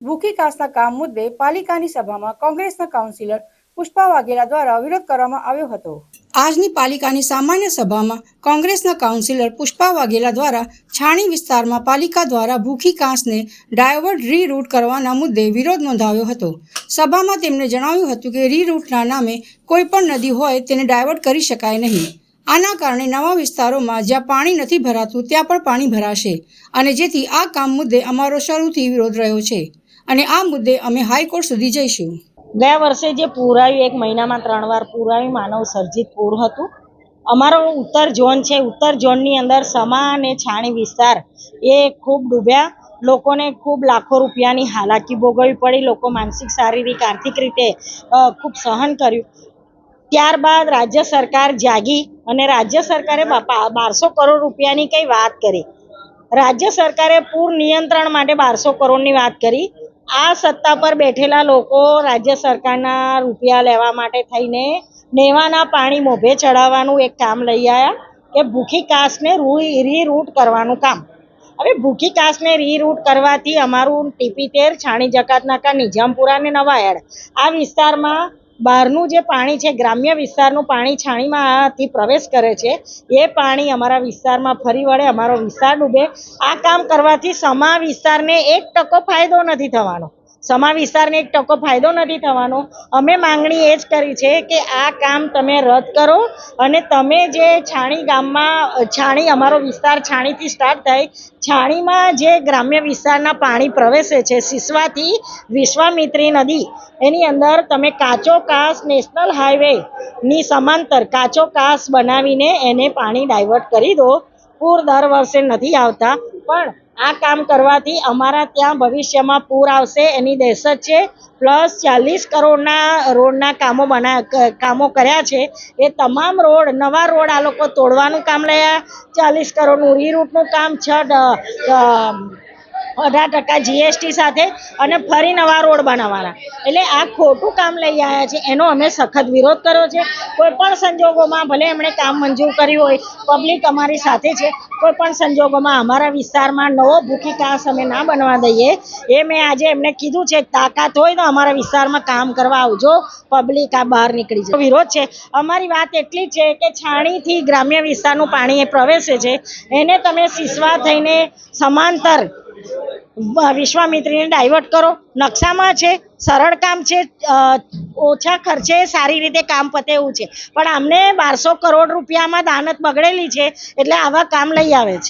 ભૂખી કાસના કામ મુદ્દે પાલિકાની સભામાં કોંગ્રેસના કાઉન્સિલર પુષ્પા વાઘેલા દ્વારા વિરોધ કરવામાં આવ્યો હતો। આજની પાલિકાની સામાન્ય સભામાં કોંગ્રેસના કાઉન્સિલર પુષ્પા વાઘેલા દ્વારા છાણી વિસ્તારમાં પાલિકા દ્વારા ભૂખી કાંસને ડાયવર્ટ રીરૂટ કરવાના મુદ્દે વિરોધ નોંધાવ્યો હતો। સભામાં તેમણે જણાવ્યું હતું કે રીરૂટના નામે કોઈ પણ નદી હોય તેને ડાયવર્ટ કરી શકાય નહીં। આના કારણે નવા વિસ્તારોમાં જ્યાં પાણી નથી ભરાતું ત્યાં પણ પાણી ભરાશે અને જેથી આ કામ મુદ્દે અમારો શરૂથી વિરોધ રહ્યો છે અને આ મુદ્દે અમે હાઈકોર્ટ સુધી જઈશું। ગયા વર્ષે જે પૂર આવ્યું, એક મહિનામાં 3 વાર પૂર આવ્યું, માનવ સર્જિત પૂર હતું। અમારો ઉત્તર ઝોન છે, ઉત્તર ઝોનની અંદર સમા અને છાણી વિસ્તાર એ ખૂબ ડૂબ્યા। લોકોને ખૂબ લાખો રૂપિયાની હાલાકી ભોગવવી પડી। લોકો માનસિક, શારીરિક, આર્થિક રીતે ખૂબ સહન કર્યું। ત્યારબાદ રાજ્ય સરકાર જાગી અને રાજ્ય સરકારે 1200 કરોડ રૂપિયાની કઈ વાત કરી। રાજ્ય સરકારે પૂર નિયંત્રણ માટે 1200 કરોડની વાત કરી। આ સત્તા પર બેઠેલા લોકો રાજ્ય સરકારના રૂપિયા લેવા માટે થઈને નેવાના પાણી મોભે ચડાવવાનું એક કામ લઈ આવ્યા કે ભૂખી કાસને રીરૂટ કરવાનું કામ। હવે ભૂખી કાસને રીરૂટ કરવાથી અમારું ટીપી13, છાણી જકાતનાકા, નિજામપુરા અને નવાયાર્ડ આ વિસ્તારમાં બહારનું જે પાણી છે, ગ્રામ્ય વિસ્તારનું પાણી છાણીમાંથી પ્રવેશ કરે છે, એ પાણી અમારા વિસ્તારમાં ફરી વળે, અમારો વિસ્તાર ડૂબે। આ કામ કરવાથી સમા વિસ્તારને 1% ફાયદો નથી થવાનો। સમા વિસ્તારને 1% ફાયદો નથી થવાનો। અમે માંગણી એ જ કરી છે કે આ કામ તમે રદ કરો અને તમે જે છાણી ગામમાં, છાણી અમારો વિસ્તાર છાણીથી સ્ટાર્ટ થાય, છાણીમાં જે ગ્રામ્ય વિસ્તારના પાણી પ્રવેશે છે સિસવાથી વિશ્વામિત્રી નદી, એની અંદર તમે કાચો કાસ નેશનલ હાઈવે ની સમાંતર કાચો કાસ બનાવીને એને પાણી ડાયવર્ટ કરી દો। પૂર દર વર્ષે નથી આવતા, પણ આ કામ કરવાથી અમારા ત્યાં ભવિષ્યમાં પૂર આવશે એની દહેશત છે। પ્લસ 40 કરોડના રોડના કામો કર્યા છે, એ તમામ રોડ, નવા રોડ આ લોકો તોડવાનું કામ લયા। 40 કરોડનું રીરૂટનું કામ, 18% જીએસટી સાથે અને ફરી નવા રોડ બનાવવાના। એટલે આ ખોટું કામ લઈ આવ્યા છે, એનો અમે સખત વિરોધ કર્યો છે। કોઈ પણ સંજોગોમાં ભલે એમણે કામ મંજૂર કર્યું હોય, પબ્લિક અમારી સાથે છે, કોઈ પણ સંજોગોમાં અમારા વિસ્તારમાં નવો ભૂખી કાંસ અમે ના બનવા દઈએ। એ મેં આજે એમને કીધું છે, તાકાત હોય તો અમારા વિસ્તારમાં કામ કરવા આવજો, પબ્લિક આ બહાર નીકળી જાય। વિરોધ છે, અમારી વાત એટલી જ છે કે છાણીથી ગ્રામ્ય વિસ્તારનું પાણી એ પ્રવેશે છે, એને તમે સિસવા થઈને સમાંતર વિશ્વામિત્રીને ડાયવર્ટ કરો। નકશામાં છે, સરળ કામ છે, ઓછા ખર્ચે સારી રીતે કામ પતે એવું છે, પણ અમને 1200 કરોડ રૂપિયામાં દાનત બગડેલી છે એટલે આવા કામ લઈ આવે છે।